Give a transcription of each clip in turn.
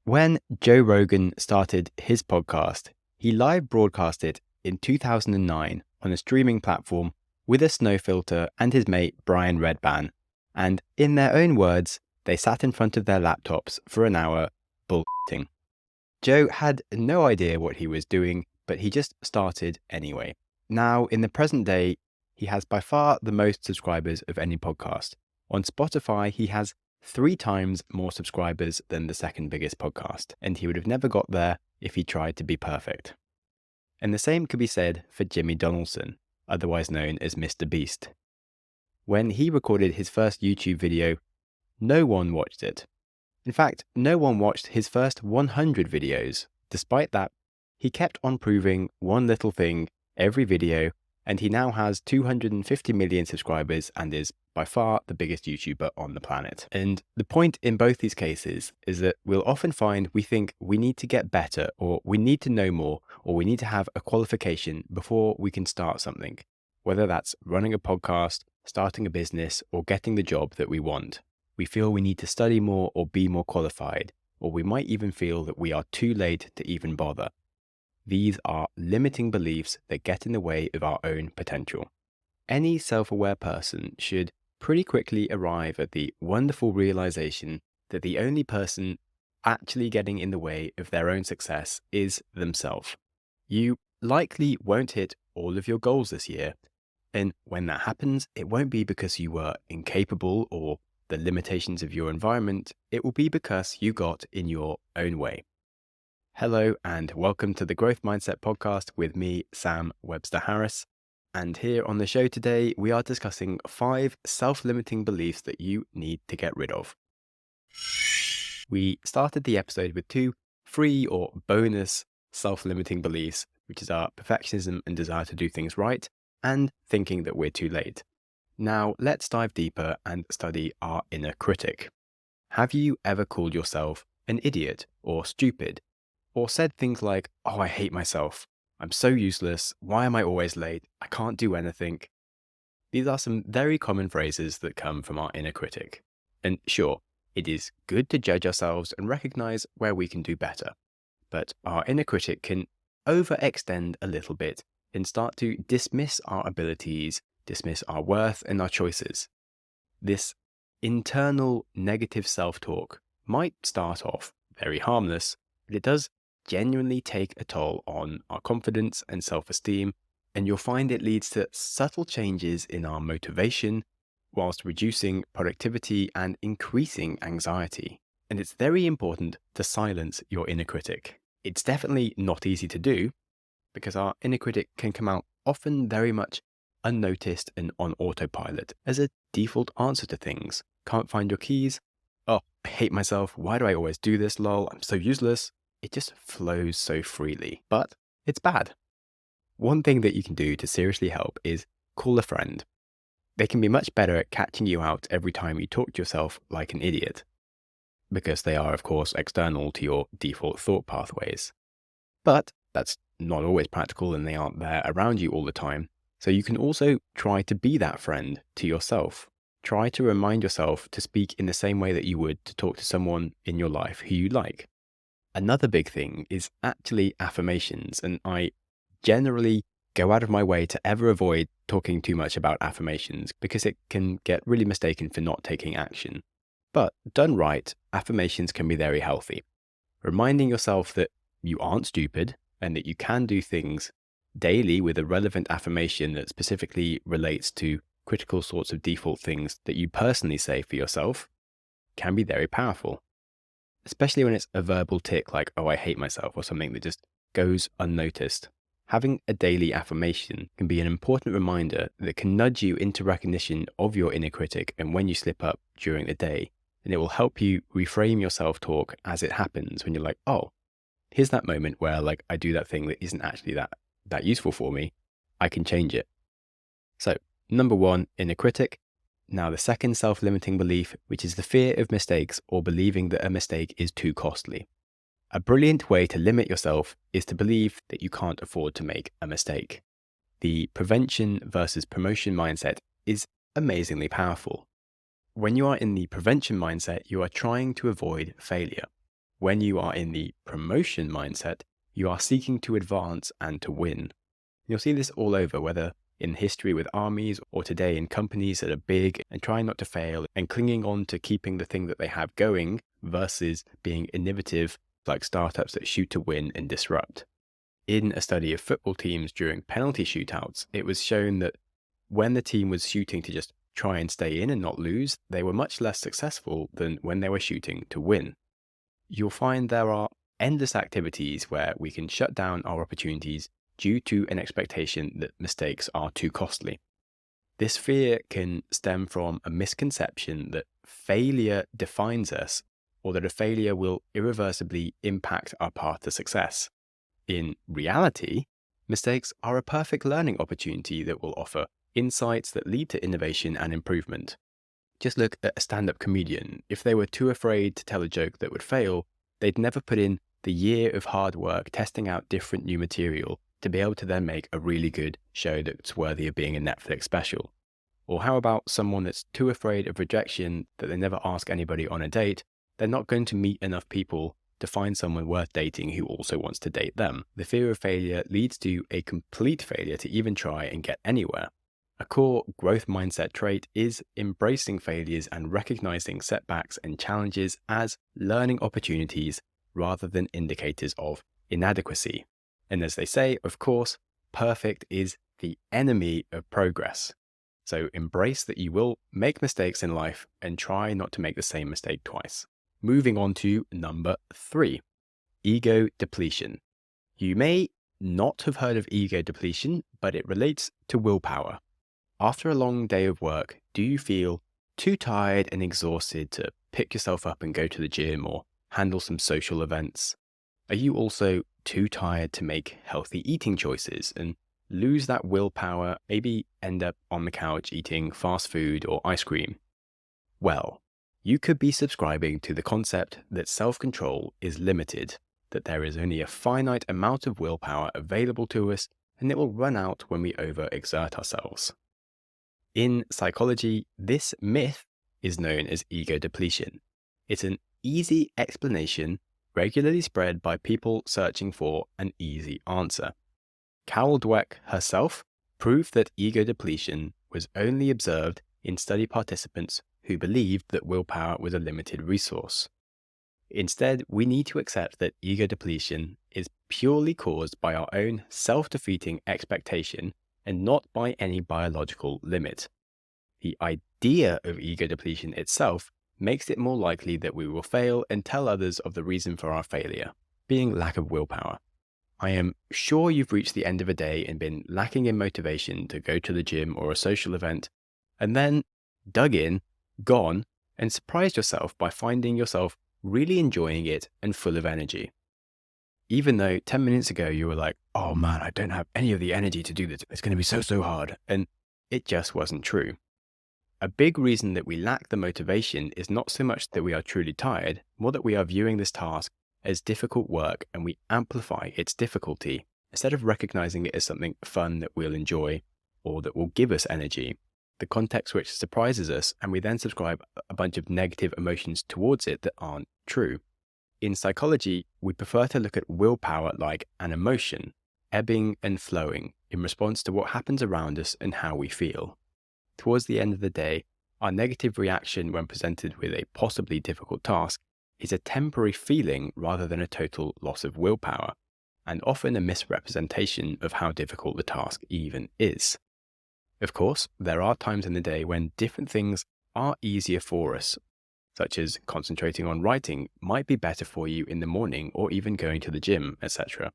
When Joe Rogan started his podcast, he live broadcasted in 2009 on a streaming platform with a snow filter and his mate Brian Redban. And in their own words, they sat in front of their laptops for an hour bullshitting. Joe had no idea what he was doing, but he just started anyway. Now, in the present day, he has by far the most subscribers of any podcast. On Spotify, he has 3 times more subscribers than the second biggest podcast, and he would have never got there if he tried to be perfect. And the same could be said for Jimmy Donaldson, otherwise known as Mr. Beast. When he recorded his first YouTube video, no one watched it. In fact, no one watched his first 100 videos. Despite that, he kept on proving one little thing every video, and he now has 250 million subscribers and is by far the biggest YouTuber on the planet. And the point in both these cases is that we'll often find we think we need to get better, or we need to know more, or we need to have a qualification before we can start something, whether that's running a podcast, starting a business, or getting the job that we want. We feel we need to study more or be more qualified, or we might even feel that we are too late to even bother. These are limiting beliefs that get in the way of our own potential. Any self-aware person should pretty quickly arrive at the wonderful realization that the only person actually getting in the way of their own success is themselves. You likely won't hit all of your goals this year, and when that happens, it won't be because you were incapable or the limitations of your environment. It will be because you got in your own way. Hello and welcome to the Growth Mindset Podcast with me, Sam Webster Harris. And here on the show today, we are discussing 5 self-limiting beliefs that you need to get rid of. We started the episode with 2 free or bonus self-limiting beliefs, which is our perfectionism and desire to do things right, and thinking that we're too late. Now, let's dive deeper and study our inner critic. Have you ever called yourself an idiot or stupid? Or said things like, "Oh, I hate myself. I'm so useless. Why am I always late? I can't do anything." These are some very common phrases that come from our inner critic. And sure, it is good to judge ourselves and recognize where we can do better. But our inner critic can overextend a little bit and start to dismiss our abilities, dismiss our worth and our choices. This internal negative self-talk might start off very harmless, but it does genuinely take a toll on our confidence and self-esteem, and you'll find it leads to subtle changes in our motivation whilst reducing productivity and increasing anxiety. And it's very important to silence your inner critic. It's definitely not easy to do because our inner critic can come out often very much unnoticed and on autopilot as a default answer to things. Can't find your keys? Oh, I hate myself. Why do I always do this? Lol, I'm so useless. It just flows so freely, but it's bad. One thing that you can do to seriously help is call a friend. They can be much better at catching you out every time you talk to yourself like an idiot, because they are, of course, external to your default thought pathways. But that's not always practical and they aren't there around you all the time. So you can also try to be that friend to yourself. Try to remind yourself to speak in the same way that you would to talk to someone in your life who you like. Another big thing is actually affirmations, and I generally go out of my way to ever avoid talking too much about affirmations because it can get really mistaken for not taking action. But done right, affirmations can be very healthy. Reminding yourself that you aren't stupid and that you can do things daily with a relevant affirmation that specifically relates to critical sorts of default things that you personally say for yourself can be very powerful. Especially when it's a verbal tick like, "Oh, I hate myself," or something that just goes unnoticed. Having a daily affirmation can be an important reminder that can nudge you into recognition of your inner critic and when you slip up during the day. And it will help you reframe your self-talk as it happens when you're like, "Oh, here's that moment where like I do that thing that isn't actually that useful for me. I can change it." So, number 1, inner critic. Now, the second self-limiting belief, which is the fear of mistakes or believing that a mistake is too costly. A brilliant way to limit yourself is to believe that you can't afford to make a mistake. The prevention versus promotion mindset is amazingly powerful. When you are in the prevention mindset, you are trying to avoid failure. When you are in the promotion mindset, you are seeking to advance and to win. You'll see this all over, whether in history with armies or today in companies that are big and trying not to fail and clinging on to keeping the thing that they have going versus being innovative like startups that shoot to win and disrupt. In a study of football teams during penalty shootouts, it was shown that when the team was shooting to just try and stay in and not lose, they were much less successful than when they were shooting to win. You'll find there are endless activities where we can shut down our opportunities due to an expectation that mistakes are too costly. This fear can stem from a misconception that failure defines us or that a failure will irreversibly impact our path to success. In reality, mistakes are a perfect learning opportunity that will offer insights that lead to innovation and improvement. Just look at a stand-up comedian. If they were too afraid to tell a joke that would fail, they'd never put in the year of hard work testing out different new material to be able to then make a really good show that's worthy of being a Netflix special. Or how about someone that's too afraid of rejection that they never ask anybody on a date? They're not going to meet enough people to find someone worth dating who also wants to date them. The fear of failure leads to a complete failure to even try and get anywhere. A core growth mindset trait is embracing failures and recognizing setbacks and challenges as learning opportunities rather than indicators of inadequacy. And as they say, of course, perfect is the enemy of progress. So embrace that you will make mistakes in life and try not to make the same mistake twice. Moving on to number 3, ego depletion. You may not have heard of ego depletion, but it relates to willpower. After a long day of work, do you feel too tired and exhausted to pick yourself up and go to the gym or handle some social events? Are you also too tired to make healthy eating choices and lose that willpower, maybe end up on the couch eating fast food or ice cream? Well, you could be subscribing to the concept that self-control is limited, that there is only a finite amount of willpower available to us and it will run out when we overexert ourselves. In psychology, this myth is known as ego depletion. It's an easy explanation regularly spread by people searching for an easy answer. Carol Dweck herself proved that ego depletion was only observed in study participants who believed that willpower was a limited resource. Instead, we need to accept that ego depletion is purely caused by our own self-defeating expectation and not by any biological limit. The idea of ego depletion itself makes it more likely that we will fail and tell others of the reason for our failure, being lack of willpower. I am sure you've reached the end of a day and been lacking in motivation to go to the gym or a social event, and then dug in, gone, and surprised yourself by finding yourself really enjoying it and full of energy. Even though 10 minutes ago you were like, oh man, I don't have any of the energy to do this. It's going to be so hard. And it just wasn't true. A big reason that we lack the motivation is not so much that we are truly tired, more that we are viewing this task as difficult work and we amplify its difficulty instead of recognizing it as something fun that we'll enjoy or that will give us energy. The context which surprises us, and we then subscribe a bunch of negative emotions towards it that aren't true. In psychology, we prefer to look at willpower like an emotion, ebbing and flowing in response to what happens around us and how we feel. Towards the end of the day, our negative reaction when presented with a possibly difficult task is a temporary feeling rather than a total loss of willpower, and often a misrepresentation of how difficult the task even is. Of course, there are times in the day when different things are easier for us, such as concentrating on writing might be better for you in the morning or even going to the gym, etc.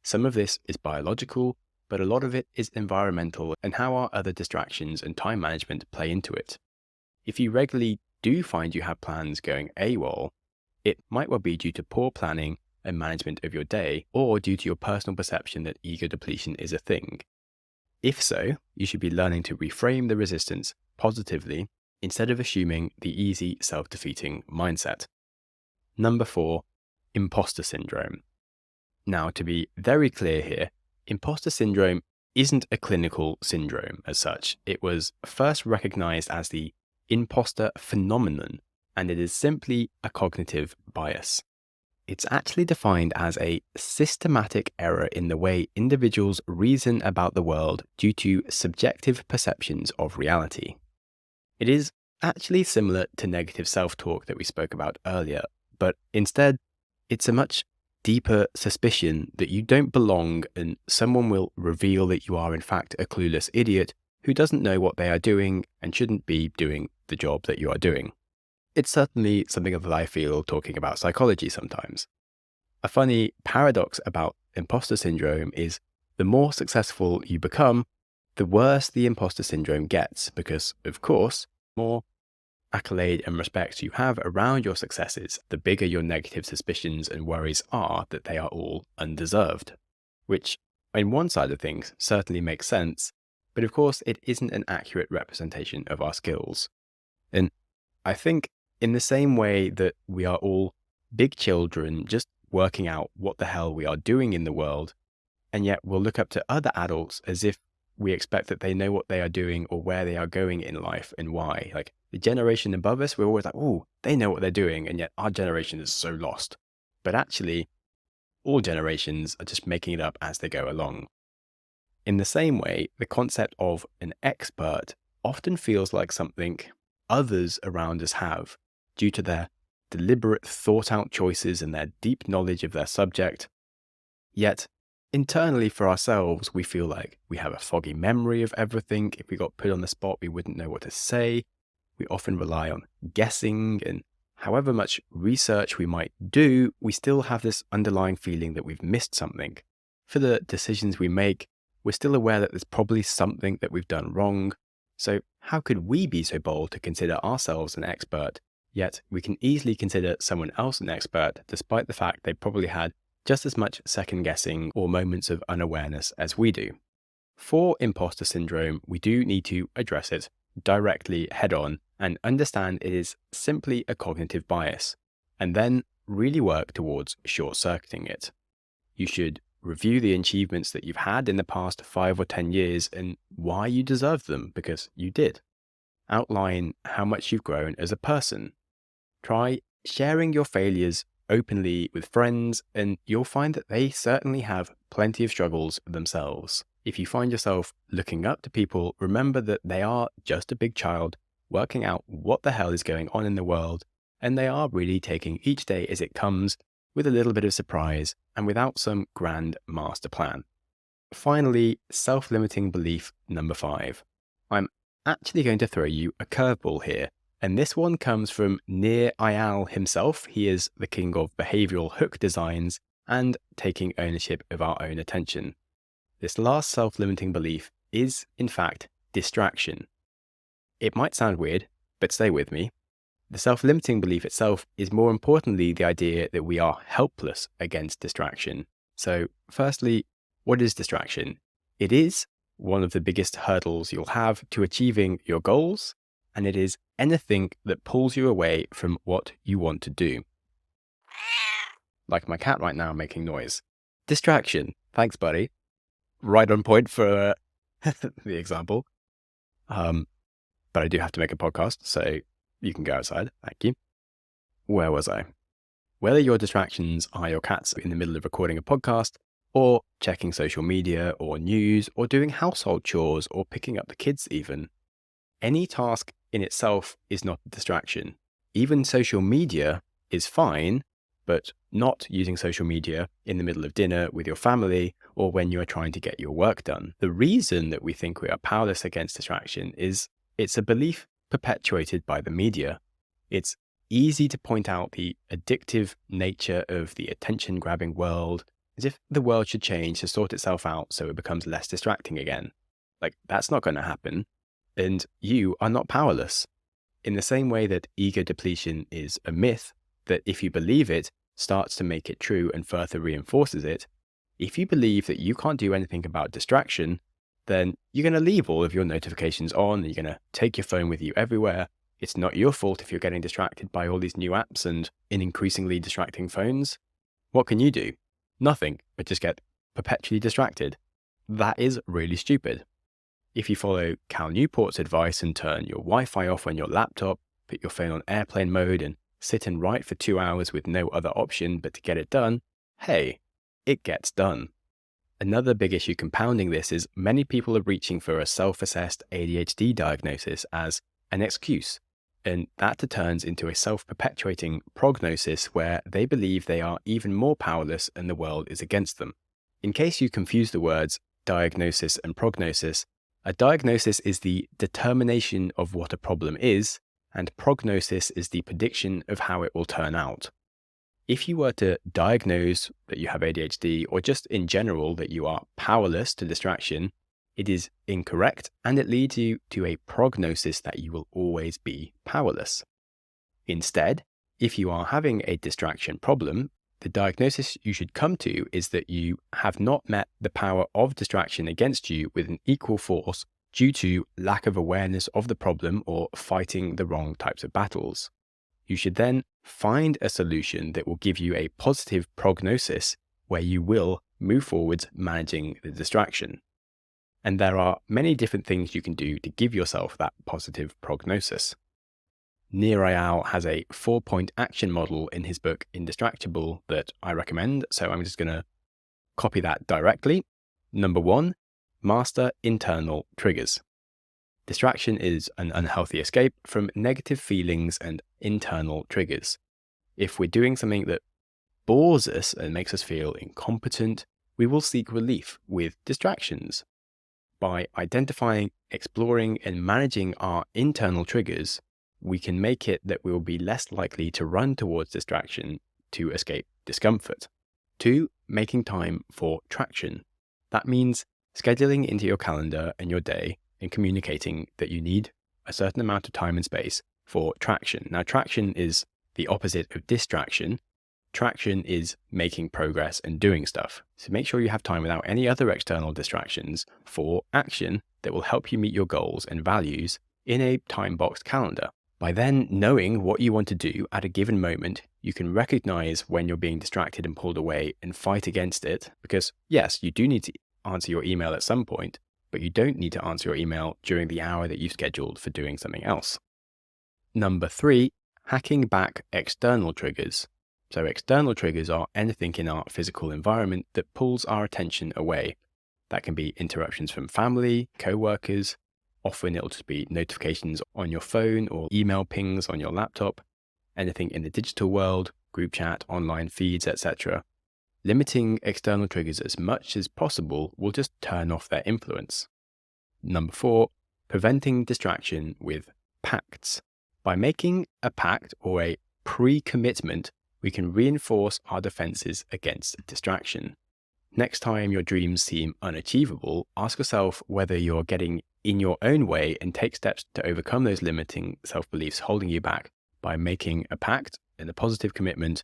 Some of this is biological, but a lot of it is environmental and how our other distractions and time management play into it. If you regularly do find you have plans going AWOL, it might well be due to poor planning and management of your day, or due to your personal perception that ego depletion is a thing. If so, you should be learning to reframe the resistance positively instead of assuming the easy self-defeating mindset. Number 4, imposter syndrome. Now, to be very clear here, imposter syndrome isn't a clinical syndrome as such. It was first recognized as the imposter phenomenon, and it is simply a cognitive bias. it's actually defined as a systematic error in the way individuals reason about the world due to subjective perceptions of reality. It is actually similar to negative self-talk that we spoke about earlier, but instead, it's a much deeper suspicion that you don't belong and someone will reveal that you are in fact a clueless idiot who doesn't know what they are doing and shouldn't be doing the job that you are doing. It's certainly something that I feel talking about psychology sometimes. A funny paradox about imposter syndrome is the more successful you become, the worse the imposter syndrome gets because, of course, more accolade and respect you have around your successes, the bigger your negative suspicions and worries are that they are all undeserved. Which, on one side of things, certainly makes sense, but of course it isn't an accurate representation of our skills. And I think in the same way that we are all big children just working out what the hell we are doing in the world, and yet we'll look up to other adults as if we expect that they know what they are doing or where they are going in life and why. Like the generation above us, we're always like, oh, they know what they're doing, and yet our generation is so lost. But actually, all generations are just making it up as they go along. In the same way, the concept of an expert often feels like something others around us have due to their deliberate, thought-out choices and their deep knowledge of their subject. Yet, internally for ourselves, we feel like we have a foggy memory of everything. If we got put on the spot, we wouldn't know what to say. We often rely on guessing, and however much research we might do, we still have this underlying feeling that we've missed something. For the decisions we make, we're still aware that there's probably something that we've done wrong. So how could we be so bold to consider ourselves an expert, yet we can easily consider someone else an expert despite the fact they probably had just as much second guessing or moments of unawareness as we do? For imposter syndrome, we do need to address it directly head on and understand it is simply a cognitive bias, and then really work towards short-circuiting it. You should review the achievements that you've had in the past 5 or 10 years and why you deserve them, because you did. Outline how much you've grown as a person. Try sharing your failures openly with friends, and you'll find that they certainly have plenty of struggles themselves. If you find yourself looking up to people, remember that they are just a big child working out what the hell is going on in the world, and they are really taking each day as it comes with a little bit of surprise and without some grand master plan. Finally, self-limiting belief number 5. I'm actually going to throw you a curveball here, and this one comes from Nir Eyal himself. He is the king of behavioral hook designs and taking ownership of our own attention. This last self-limiting belief is, in fact, distraction. It might sound weird, but stay with me. The self-limiting belief itself is more importantly the idea that we are helpless against distraction. So firstly, what is distraction? It is one of the biggest hurdles you'll have to achieving your goals, and it is anything that pulls you away from what you want to do. Like my cat right now making noise. Distraction. Thanks, buddy. Right on point for the example. But I do have to make a podcast, so you can go outside. Thank you. Where was I? Whether your distractions are your cats in the middle of recording a podcast, or checking social media or news, or doing household chores, or picking up the kids even, any task in itself is not a distraction. Even social media is fine, but not using social media in the middle of dinner with your family or when you are trying to get your work done. The reason that we think we are powerless against distraction is it's a belief perpetuated by the media. It's easy to point out the addictive nature of the attention-grabbing world, as if the world should change to sort itself out so it becomes less distracting again. Like, that's not going to happen, and you are not powerless. In the same way that ego depletion is a myth, that if you believe it, starts to make it true and further reinforces it, if you believe that you can't do anything about distraction, then you're going to leave all of your notifications on, and you're going to take your phone with you everywhere. It's not your fault if you're getting distracted by all these new apps and in increasingly distracting phones. What can you do? Nothing, but just get perpetually distracted. That is really stupid. If you follow Cal Newport's advice and turn your Wi-Fi off on your laptop, put your phone on airplane mode and sit and write for 2 hours with no other option but to get it done, hey, it gets done. Another big issue compounding this is many people are reaching for a self-assessed ADHD diagnosis as an excuse, and that turns into a self-perpetuating prognosis where they believe they are even more powerless and the world is against them. In case you confuse the words diagnosis and prognosis, a diagnosis is the determination of what a problem is, and prognosis is the prediction of how it will turn out. If you were to diagnose that you have ADHD, or just in general that you are powerless to distraction, it is incorrect and it leads you to a prognosis that you will always be powerless. Instead, if you are having a distraction problem, the diagnosis you should come to is that you have not met the power of distraction against you with an equal force due to lack of awareness of the problem or fighting the wrong types of battles. You should then find a solution that will give you a positive prognosis where you will move forwards managing the distraction. And there are many different things you can do to give yourself that positive prognosis. Nir Eyal has a 4-point action model in his book Indistractable that I recommend, so I'm just going to copy that directly. Number 1, master internal triggers. Distraction is an unhealthy escape from negative feelings and internal triggers. If we're doing something that bores us and makes us feel incompetent, we will seek relief with distractions. By identifying, exploring, and managing our internal triggers, we can make it that we will be less likely to run towards distraction to escape discomfort. 2, making time for traction. That means scheduling into your calendar and your day and communicating that you need a certain amount of time and space for traction. Now, traction is the opposite of distraction. Traction is making progress and doing stuff. So make sure you have time without any other external distractions for action that will help you meet your goals and values in a time-boxed calendar. By then knowing what you want to do at a given moment, you can recognize when you're being distracted and pulled away and fight against it. Because yes, you do need to answer your email at some point, but you don't need to answer your email during the hour that you've scheduled for doing something else. Number 3, hacking back external triggers. So external triggers are anything in our physical environment that pulls our attention away. That can be interruptions from family, co-workers. Often it'll just be notifications on your phone or email pings on your laptop, anything in the digital world, group chat, online feeds, etc. Limiting external triggers as much as possible will just turn off their influence. Number 4, preventing distraction with pacts. By making a pact or a pre-commitment, we can reinforce our defenses against distraction. Next time your dreams seem unachievable, ask yourself whether you're getting in your own way and take steps to overcome those limiting self-beliefs holding you back by making a pact and a positive commitment,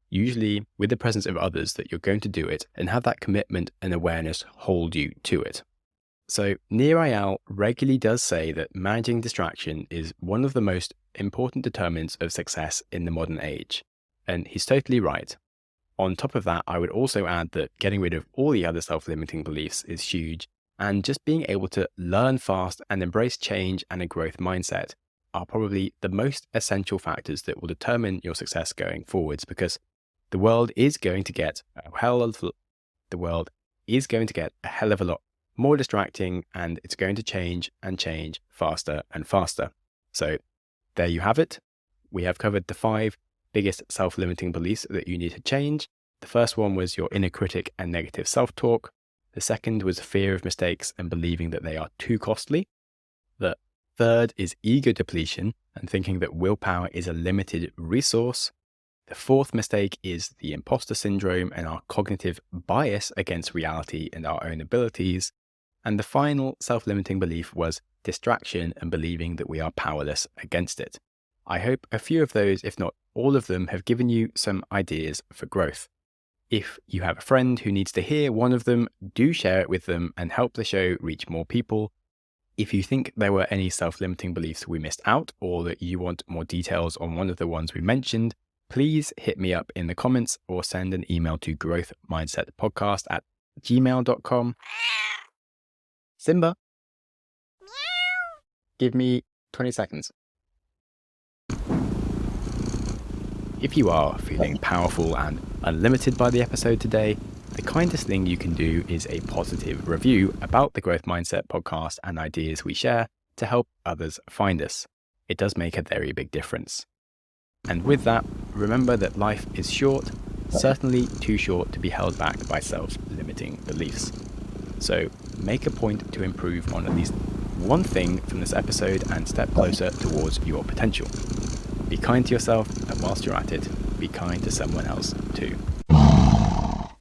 usually with the presence of others, that you're going to do it and have that commitment and awareness hold you to it. So Nir Eyal regularly does say that managing distraction is one of the most important determinants of success in the modern age. And he's totally right. On top of that, I would also add that getting rid of all the other self-limiting beliefs is huge, and just being able to learn fast and embrace change and a growth mindset are probably the most essential factors that will determine your success going forwards, because the world is going to get a hell of a lot more distracting, and it's going to change and change faster and faster. So there you have it. We have covered the 5 biggest self-limiting beliefs that you need to change. The first one was your inner critic and negative self-talk. The second was fear of mistakes and believing that they are too costly. The third is ego depletion and thinking that willpower is a limited resource. The fourth mistake is the imposter syndrome and our cognitive bias against reality and our own abilities. And the final self-limiting belief was distraction and believing that we are powerless against it. I hope a few of those, if not all of them, have given you some ideas for growth. If you have a friend who needs to hear one of them, do share it with them and help the show reach more people. If you think there were any self-limiting beliefs we missed out, or that you want more details on one of the ones we mentioned, please hit me up in the comments or send an email to GrowthMindsetPodcast@gmail.com. Simba, give me 20 seconds. if you are feeling powerful and unlimited by the episode today, the kindest thing you can do is a positive review about the Growth Mindset podcast and ideas we share to help others find us. It does make a very big difference. And with that, remember that life is short, certainly too short to be held back by self-limiting beliefs. So make a point to improve on at least one thing from this episode and step closer towards your potential. Be kind to yourself, and whilst you're at it, be kind to someone else too.